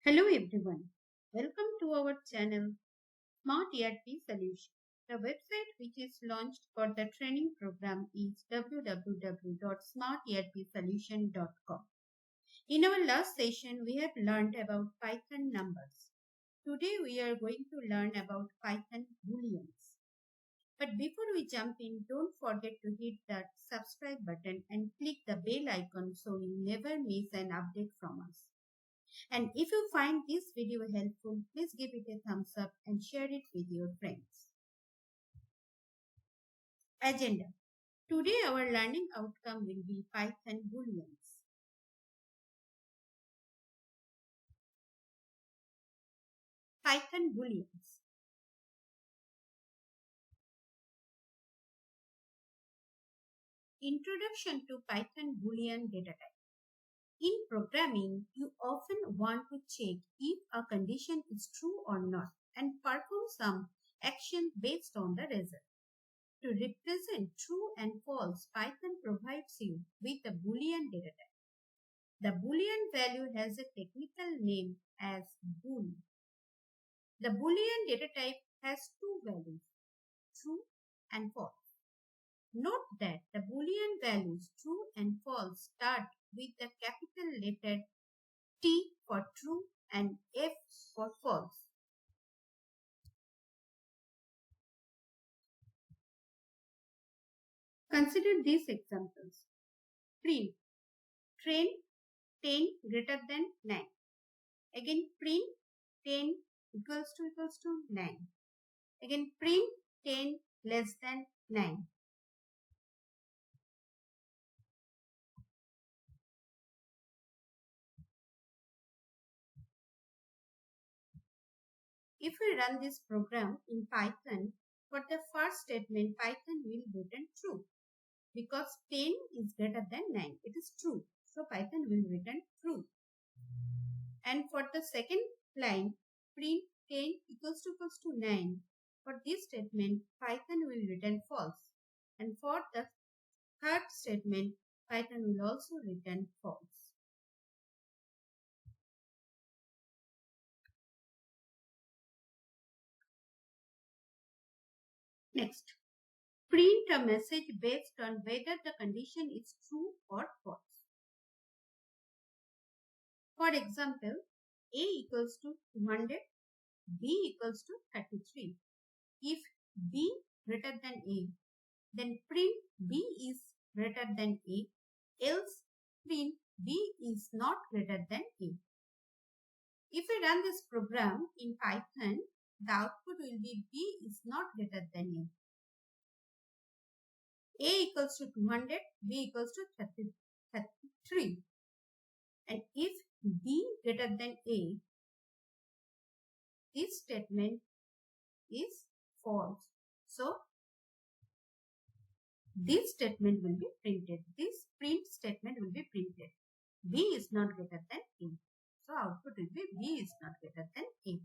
Hello everyone. Welcome to our channel Smart ERP Solution. The website which is launched for the training program is www.smarterpsolution.com. In our last session, we have learned about Python numbers. Today we are going to learn about Python Booleans. But before we jump in, don't forget to hit that subscribe button and click the bell icon so you never miss an update from us. And if you find this video helpful, please give it a thumbs up and share it with your friends. Agenda. Today our learning outcome will be Python Booleans. Python Booleans. Introduction to Python Boolean Data Type. In programming, you often want to check if a condition is true or not and perform some action based on the result. To represent true and false, Python provides you with a Boolean data type. The Boolean value has a technical name as bool. The Boolean data type has two values, true and false. Note that the Boolean values true and false start with the capital letter T for true and F for false. Consider these examples. Print, train 10 greater than 9. Again print 10 equals to 9. Again print 10 less than 9. If we run this program in Python, for the first statement, Python will return true. Because 10 is greater than 9, it is true. So Python will return true. And for the second line, print 10 equals to 9. For this statement, Python will return false. And for the third statement, Python will also return false. Next, print a message based on whether the condition is true or false. For example, A equals to 200, B equals to 33. If B greater than A, then print B is greater than A, else print B is not greater than A. If we run this program in Python, the output will be B is not greater than A. A equals to 200, B equals to 33. And if B greater than A, this statement is false. So, this statement will be printed. This print statement will be printed. B is not greater than A. So, output will be B is not greater than A.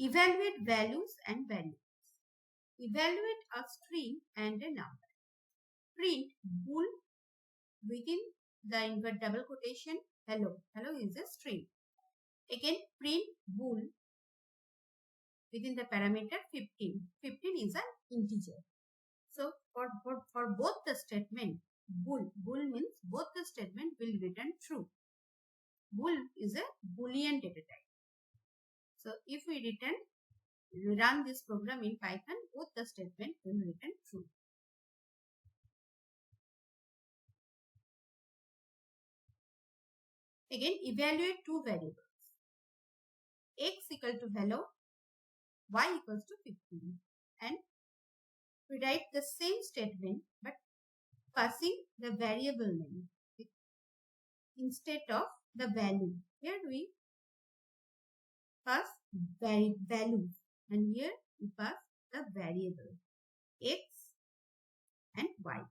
Evaluate values and variables. Evaluate a string and a number. Print bool within the invert double quotation hello. Hello is a string. Again print bool within the parameter 15. 15 is an integer. So for both the statement, bool means both the statement will return true. Bool is a Boolean data type. So if we run this program in Python, both the statement will return true. Again, evaluate two variables. X equal to hello, y equals to 15. And we write the same statement but passing the variable name instead of the value. Here we pass values and here we pass the variable x and y.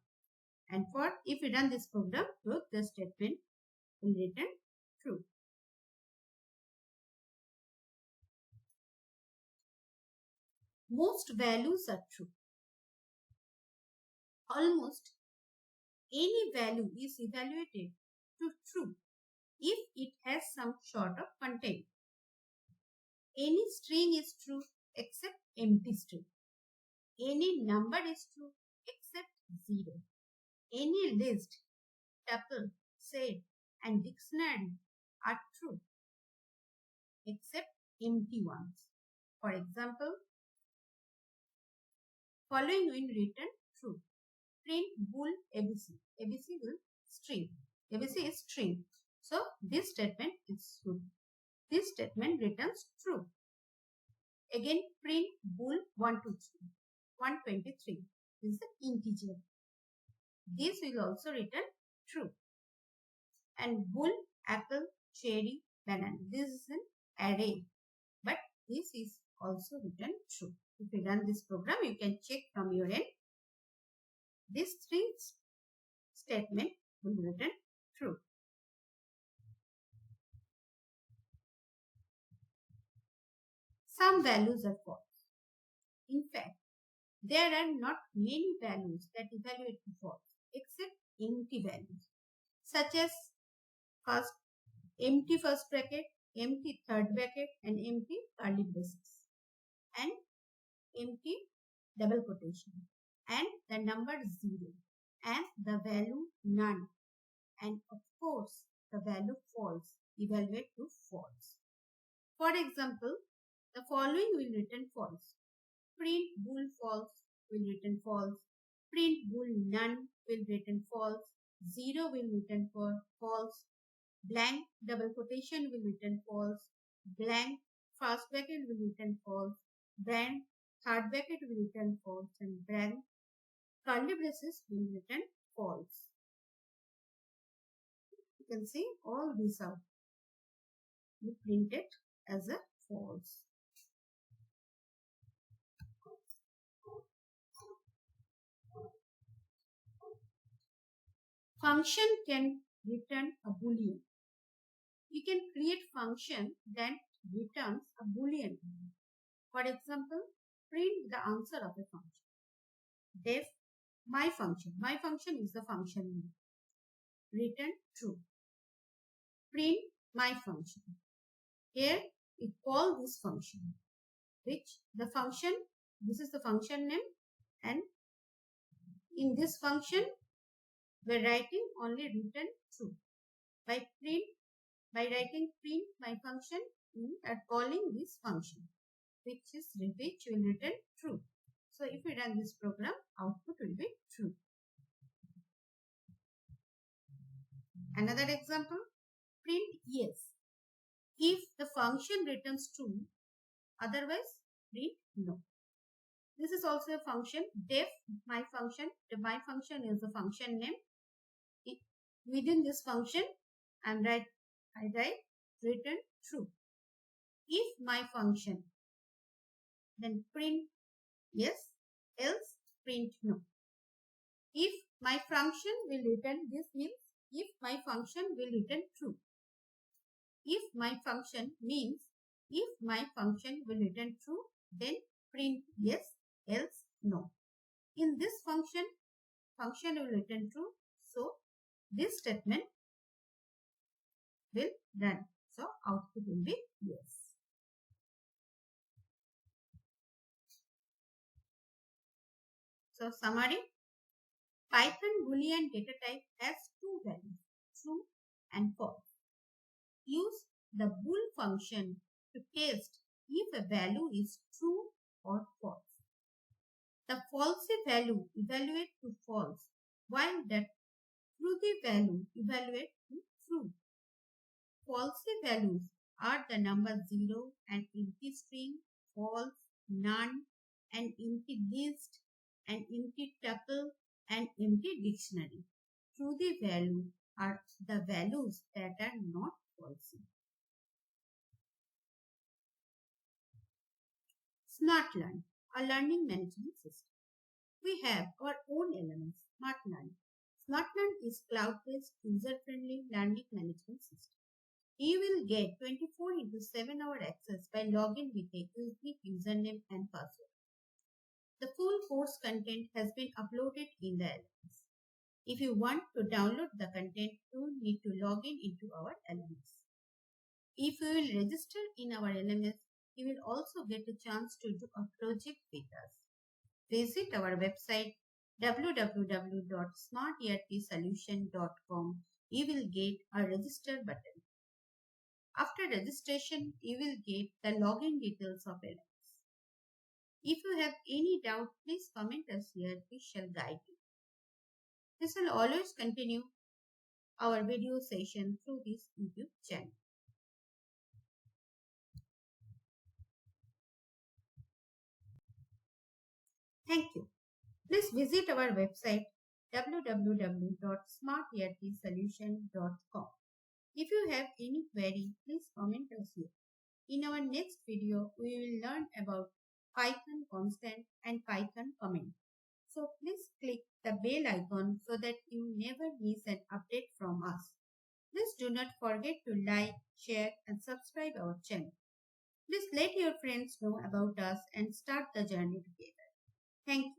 And for if we run this program, both the statement will return true. Most values are true. Almost any value is evaluated to true if it has some sort of content. Any string is true except empty string. Any number is true except 0. Any list, tuple, set, and dictionary are true except empty ones. For example, following will return true. Print bool ABC. ABC will string. ABC is string. So this statement is true. This statement returns true. Again, print bool 123. 123 is the integer. This will also return true. And bool, apple, cherry, banana. This is an array, but this is also written true. If you run this program, you can check from your end. This string statement will return true. Some values are false. In fact, there are not many values that evaluate to false except empty values, such as empty first bracket, empty third bracket, and empty curly braces, and empty double quotation, and the number 0, and the value none, and of course the value false evaluate to false. For example, the following will return false. Print bool false will return false. Print bool none will return false. 0 will return false. Blank double quotation will return false. Blank first bracket will return false. Blank third bracket will return false. And blank curly braces will return false. You can see all these out. We print it as a false. Function can return a Boolean. We can create function that returns a Boolean. For example, print the answer of a function. Def my function. My function is the function name. Return true. Print my function. Here we call this function, which the function, this is the function name, and in this function we are writing only return true. By writing print my function, we are calling this function, which will return true. So if we run this program, output will be true. Another example, print yes. If the function returns true, otherwise print no. This is also a function, def my function. My function is the function name. Within this function, I write return true. If my function, then print yes, else print no. If my function will return, this means if my function will return true. If my function means if my function will return true, then print yes, else no. In this function will return true, so this statement will run. So output will be yes. So summary, Python Boolean data type has two values, true and false. Use the bool function to test if a value is true or false. The falsy value evaluate to false, while the truthy value evaluate to true. Falsy values are the number 0 and empty string, false, none, and empty list, and empty tuple, and empty dictionary. Truthy value are the values that are not falsy. SMARTLEARN, a learning management system. We have our own elements, SMARTLEARN. SMARTLEARN is cloud-based, user-friendly learning management system. You will get 24/7 access by logging with a unique username and password. The full course content has been uploaded in the LMS. If you want to download the content, you need to log in into our LMS. If you will register in our LMS, you will also get a chance to do a project with us. Visit our website www.smarterpsolution.com. You will get a register button. After registration, you will get the login details of LMS. If you have any doubt, please comment us here. We shall guide you. This will always continue our video session through this YouTube channel. Thank you. Please visit our website www.smarterpsolution.com. If you have any query, please comment us here. In our next video, we will learn about Python constant and Python comment. So please click the bell icon so that you never miss an update from us. Please do not forget to like, share and subscribe our channel. Please let your friends know about us and start the journey together. Thank you.